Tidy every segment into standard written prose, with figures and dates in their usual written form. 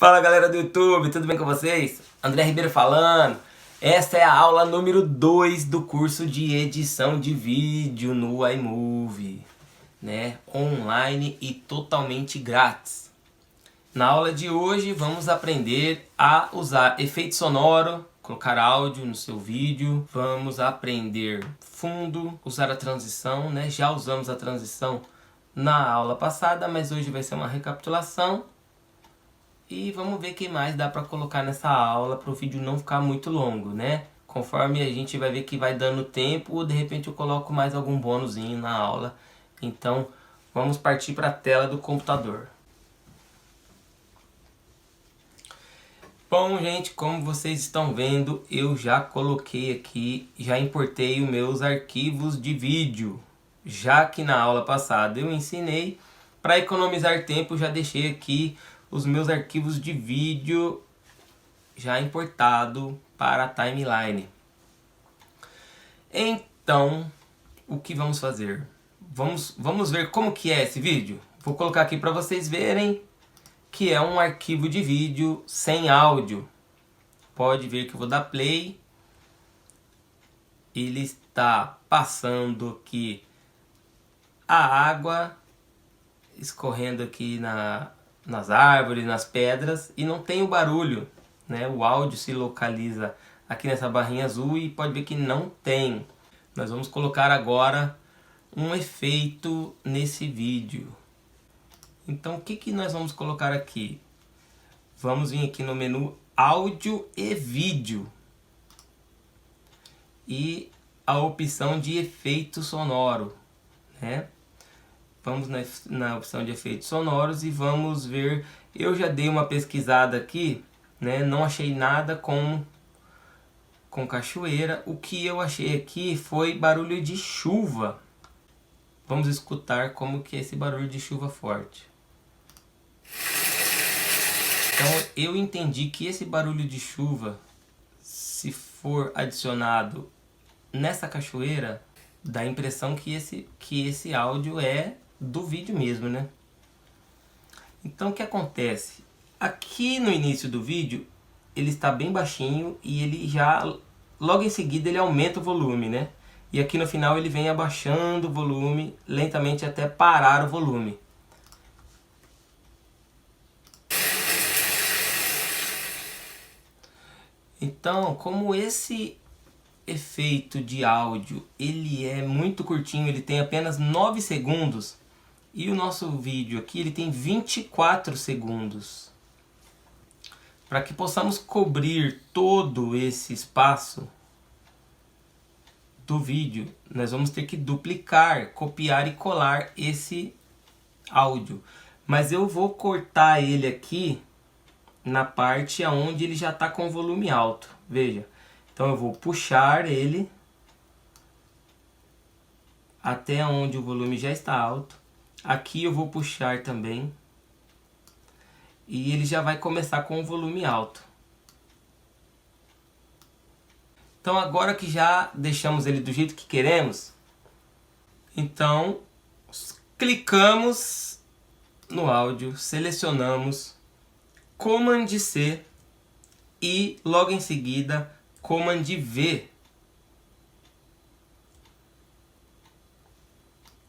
Fala galera do YouTube, tudo bem com vocês? André Ribeiro falando. Esta é a aula número 2 do curso de edição de vídeo no iMovie, né? Online e totalmente grátis. Na aula de hoje vamos aprender a usar efeito sonoro, colocar áudio no seu vídeo. Vamos aprender fundo, usar a transição, né? Já usamos a transição na aula passada, mas hoje vai ser uma recapitulação. E vamos ver o que mais dá para colocar nessa aula para o vídeo não ficar muito longo, né? Conforme a gente vai ver que vai dando tempo, de repente eu coloco mais algum bônusinho na aula. Então vamos partir para a tela do computador. Bom, gente, como vocês estão vendo, eu já coloquei aqui, já importei os meus arquivos de vídeo. Já que na aula passada eu ensinei, para economizar tempo, já deixei aqui os meus arquivos de vídeo já importado para a timeline. Então, o que vamos fazer? Vamos ver como que é esse vídeo? Vou colocar aqui para vocês verem que é um arquivo de vídeo sem áudio. Pode ver que eu vou dar play. Ele está passando aqui a água escorrendo aqui nas árvores, nas pedras, e não tem o barulho, né? O áudio se localiza aqui nessa barrinha azul e pode ver que não tem. Nós vamos colocar agora um efeito nesse vídeo. Então o que nós vamos colocar aqui? Vamos vir aqui no menu áudio e vídeo e a opção de efeito sonoro, né? Vamos na opção de efeitos sonoros e vamos ver. Eu já dei uma pesquisada aqui, né? Não achei nada com cachoeira. O que eu achei aqui foi barulho de chuva. Vamos escutar como que é esse barulho de chuva forte. Então eu entendi que esse barulho de chuva, se for adicionado nessa cachoeira, dá a impressão que esse áudio é do vídeo mesmo, né? Então o que acontece? Aqui no início do vídeo ele está bem baixinho e ele já logo em seguida ele aumenta o volume, né? E aqui no final ele vem abaixando o volume lentamente até parar o volume. Então, como esse efeito de áudio ele é muito curtinho, ele tem apenas 9 segundos, e o nosso vídeo aqui ele tem 24 segundos. Para que possamos cobrir todo esse espaço do vídeo, nós vamos ter que duplicar, copiar e colar esse áudio. Mas eu vou cortar ele aqui na parte onde ele já está com volume alto. Veja. Então eu vou puxar ele até onde o volume já está alto. Aqui eu vou puxar também. E ele já vai começar com o volume alto. Então agora que já deixamos ele do jeito que queremos, então clicamos no áudio, selecionamos Command C e logo em seguida Command V.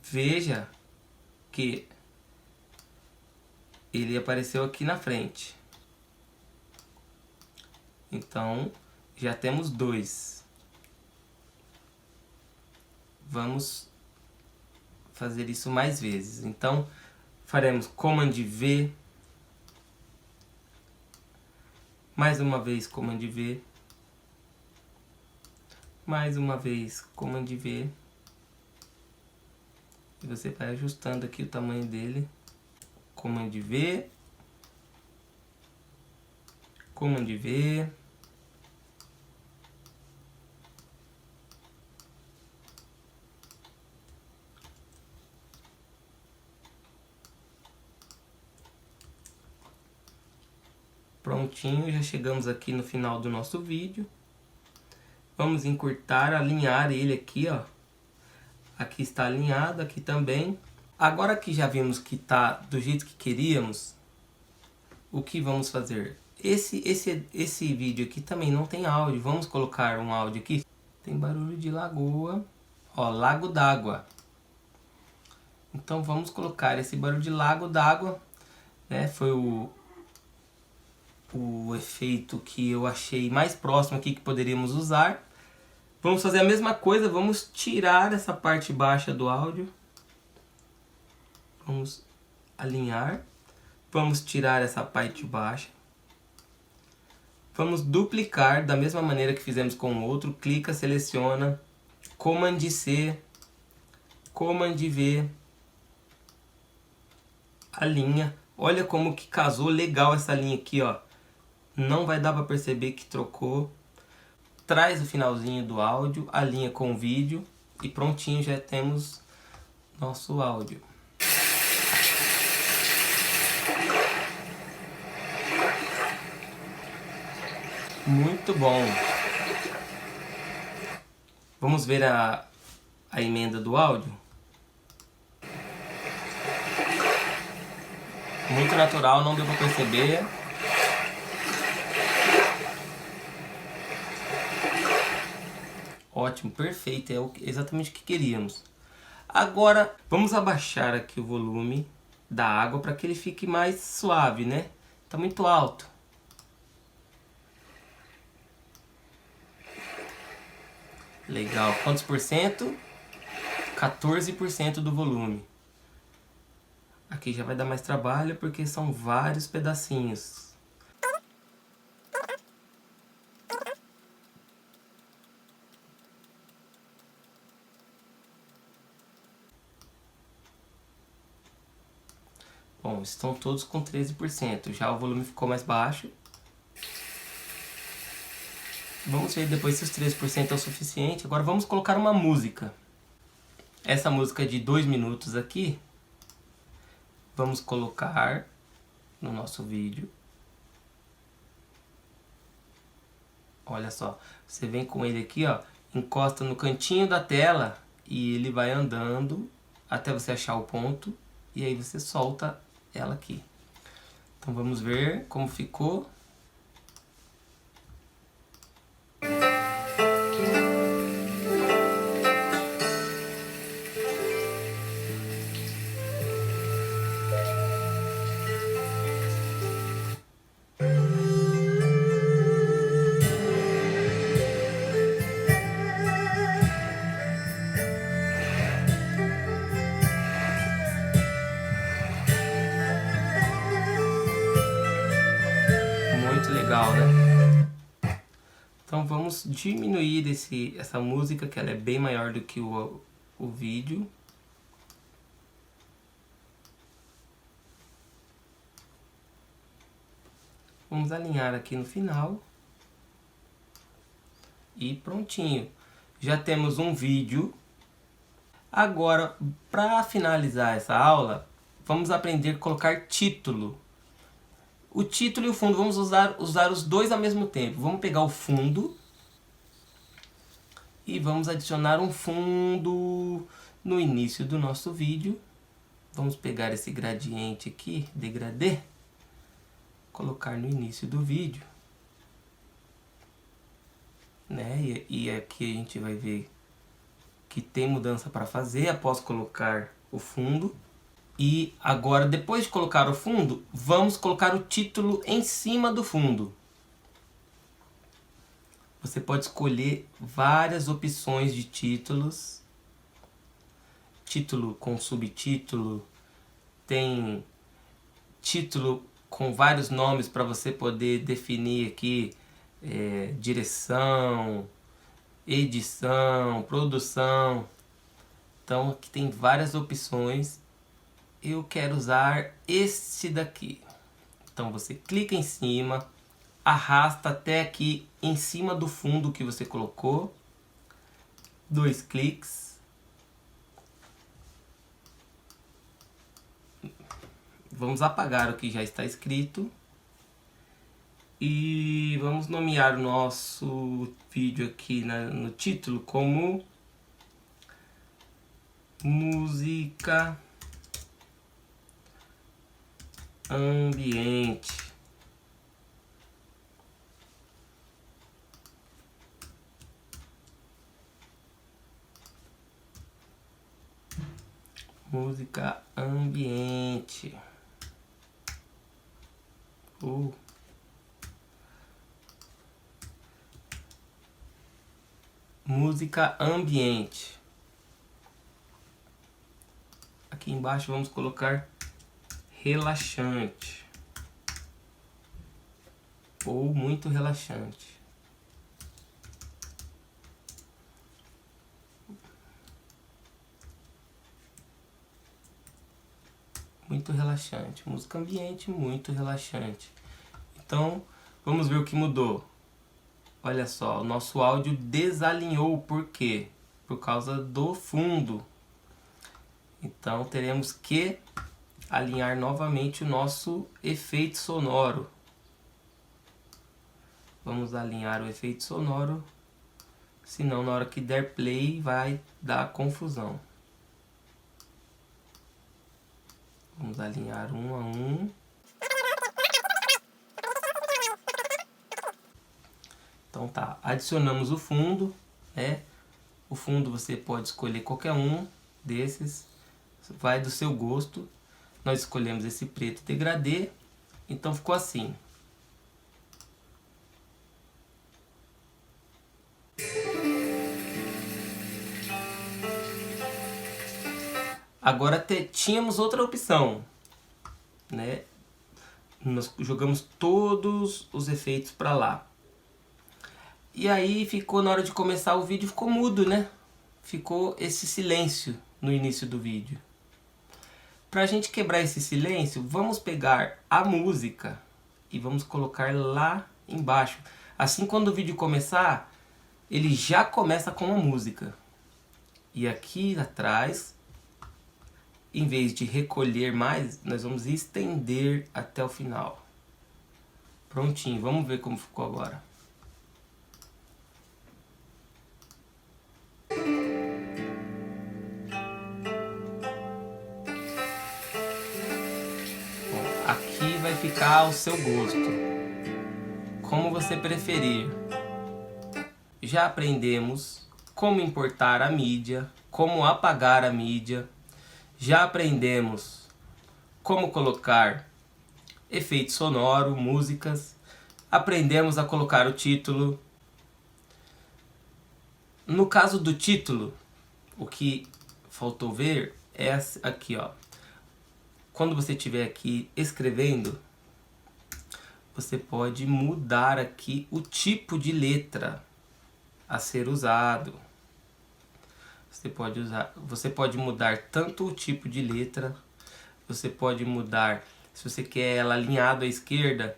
Veja que ele apareceu aqui na frente. Então já temos 2. Vamos fazer isso mais vezes. Então faremos Command V. Mais uma vez Command V. Mais uma vez Command V. E você vai ajustando aqui o tamanho dele. Command V. Command V. Prontinho, já chegamos aqui no final do nosso vídeo. Vamos encurtar, alinhar ele aqui, ó. Aqui está alinhado, aqui também. Agora que já vimos que está do jeito que queríamos, o que vamos fazer? Esse vídeo aqui também não tem áudio. Vamos colocar um áudio aqui. Tem barulho de lagoa. Ó, lago d'água. Então vamos colocar esse barulho de lago d'água, né? Foi o efeito que eu achei mais próximo aqui que poderíamos usar. Vamos fazer a mesma coisa, vamos tirar essa parte baixa do áudio. Vamos alinhar. Vamos tirar essa parte baixa. Vamos duplicar da mesma maneira que fizemos com o outro. Clica, seleciona, Command C, Command V, alinha. Olha como que casou legal essa linha aqui, ó. Não vai dar para perceber que trocou. Traz o finalzinho do áudio, alinha com o vídeo e prontinho, já temos nosso áudio. Muito bom. Vamos ver a emenda do áudio. Muito natural, não deu para perceber. Ótimo, perfeito, é exatamente o que queríamos. Agora, vamos abaixar aqui o volume da água para que ele fique mais suave, né? Tá muito alto. Legal, quantos por cento? 14% do volume. Aqui já vai dar mais trabalho porque são vários pedacinhos. Bom, estão todos com 13%. Já o volume ficou mais baixo. Vamos ver depois se os 13% é o suficiente. Agora vamos colocar uma música. Essa música de 2 minutos aqui, vamos colocar no nosso vídeo. Olha só, você vem com ele aqui, ó, encosta no cantinho da tela e ele vai andando até você achar o ponto e aí você solta ela aqui. Então vamos ver como ficou. Muito legal, né? Então vamos diminuir essa música, que ela é bem maior do que o vídeo. Vamos alinhar aqui no final. E prontinho. Já temos um vídeo. Agora, para finalizar essa aula, vamos aprender a colocar título. O título e o fundo, vamos usar os dois ao mesmo tempo. Vamos pegar o fundo e vamos adicionar um fundo no início do nosso vídeo. Vamos pegar esse gradiente aqui, degradê, colocar no início do vídeo. Né? E aqui a gente vai ver que tem mudança para fazer após colocar o fundo. E agora, depois de colocar o fundo, vamos colocar o título em cima do fundo. Você pode escolher várias opções de títulos. Título com subtítulo. Tem título com vários nomes para você poder definir aqui direção, edição, produção. Então aqui tem várias opções. Eu quero usar este daqui. Então você clica em cima, arrasta até aqui em cima do fundo que você colocou. 2 cliques. Vamos apagar o que já está escrito. E vamos nomear o nosso vídeo aqui no título como Música Ambiente. Música ambiente. Música ambiente. Aqui embaixo vamos colocar relaxante. Ou muito relaxante. Muito relaxante. Música ambiente, muito relaxante. Então, vamos ver o que mudou. Olha só, o nosso áudio desalinhou. Por quê? Por causa do fundo. Então, teremos que alinhar novamente o nosso efeito sonoro. Vamos alinhar o efeito sonoro, senão na hora que der play vai dar confusão. Vamos alinhar um a um. Então tá, adicionamos o fundo, né? O fundo você pode escolher qualquer um desses, vai do seu gosto. Nós escolhemos esse preto degradê, então ficou assim. Agora tínhamos outra opção, né? Nós jogamos todos os efeitos para lá. E aí ficou, na hora de começar o vídeo, ficou mudo, né? Ficou esse silêncio no início do vídeo. Pra gente quebrar esse silêncio, vamos pegar a música e vamos colocar lá embaixo. Assim, quando o vídeo começar, ele já começa com a música. E aqui atrás, em vez de recolher mais, nós vamos estender até o final. Prontinho, vamos ver como ficou agora. Bom, aqui vai ficar ao seu gosto, como você preferir. Já aprendemos como importar a mídia, como apagar a mídia. Já aprendemos como colocar efeito sonoro, músicas. Aprendemos a colocar o título. No caso do título, o que faltou ver é aqui, ó. Quando você estiver aqui escrevendo, você pode mudar aqui o tipo de letra a ser usado. Você pode mudar tanto o tipo de letra, você pode mudar, se você quer ela alinhado à esquerda,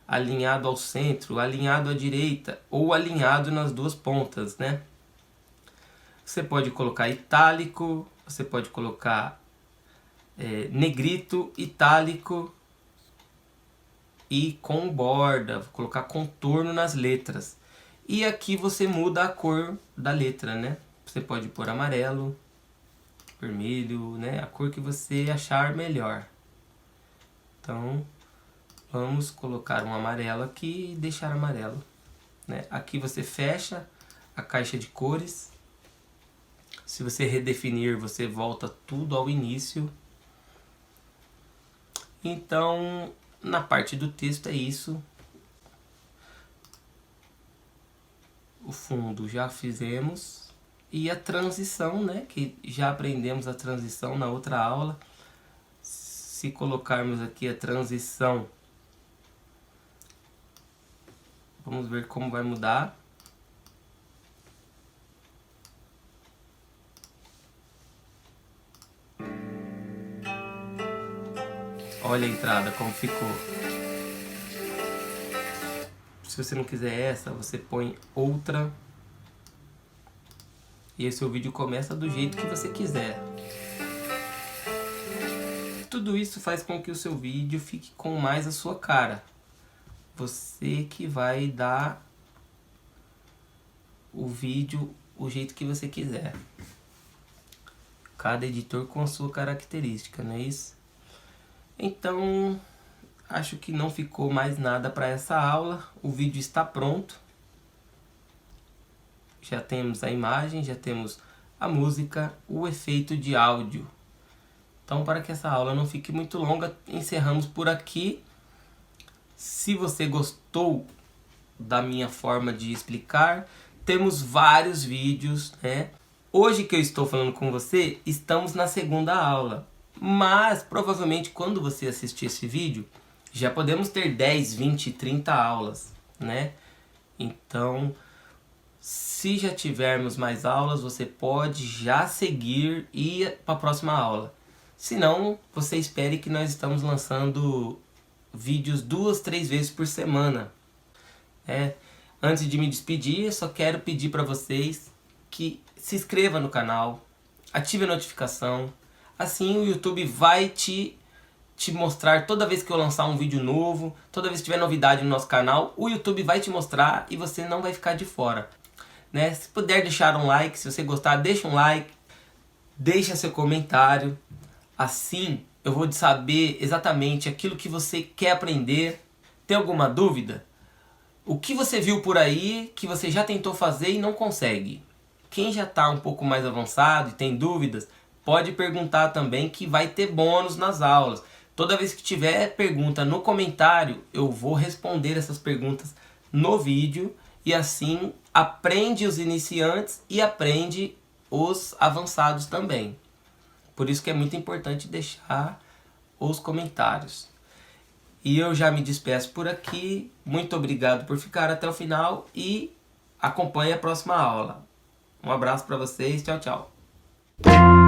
alinhado ao centro, alinhado à direita ou alinhado nas duas pontas, né? Você pode colocar itálico, você pode colocar negrito, itálico e com borda, colocar contorno nas letras. E aqui você muda a cor da letra, né? Você pode pôr amarelo, vermelho, né? A cor que você achar melhor. Então, vamos colocar um amarelo aqui e deixar amarelo, né? Aqui você fecha a caixa de cores. Se você redefinir, você volta tudo ao início. Então, na parte do texto é isso. O fundo já fizemos. E a transição, né? Que já aprendemos a transição na outra aula. Se colocarmos aqui a transição, vamos ver como vai mudar. Olha a entrada como ficou. Se você não quiser essa, você põe outra. E esse o vídeo começa do jeito que você quiser. Tudo isso faz com que o seu vídeo fique com mais a sua cara. Você que vai dar o vídeo o jeito que você quiser. Cada editor com a sua característica, não é isso? Então, acho que não ficou mais nada para essa aula. O vídeo está pronto. Já temos a imagem, já temos a música, o efeito de áudio. Então, para que essa aula não fique muito longa, encerramos por aqui. Se você gostou da minha forma de explicar, temos vários vídeos, né? Hoje que eu estou falando com você, estamos na segunda aula. Mas, provavelmente, quando você assistir esse vídeo, já podemos ter 10, 20, 30 aulas, né? Então, se já tivermos mais aulas, você pode já seguir e ir para a próxima aula. Se não, você espere que nós estamos lançando vídeos 2, 3 vezes por semana. Antes de me despedir, eu só quero pedir para vocês que se inscreva no canal, ative a notificação. Assim o YouTube vai te mostrar toda vez que eu lançar um vídeo novo, toda vez que tiver novidade no nosso canal, o YouTube vai te mostrar e você não vai ficar de fora. Né? Se puder deixar um like, se você gostar, deixa um like, deixa seu comentário. Assim eu vou saber exatamente aquilo que você quer aprender. Tem alguma dúvida? O que você viu por aí que você já tentou fazer e não consegue? Quem já está um pouco mais avançado e tem dúvidas, pode perguntar também, que vai ter bônus nas aulas. Toda vez que tiver pergunta no comentário, eu vou responder essas perguntas no vídeo. E assim aprende os iniciantes e aprende os avançados também. Por isso que é muito importante deixar os comentários. E eu já me despeço por aqui. Muito obrigado por ficar até o final e acompanhe a próxima aula. Um abraço para vocês. Tchau, tchau.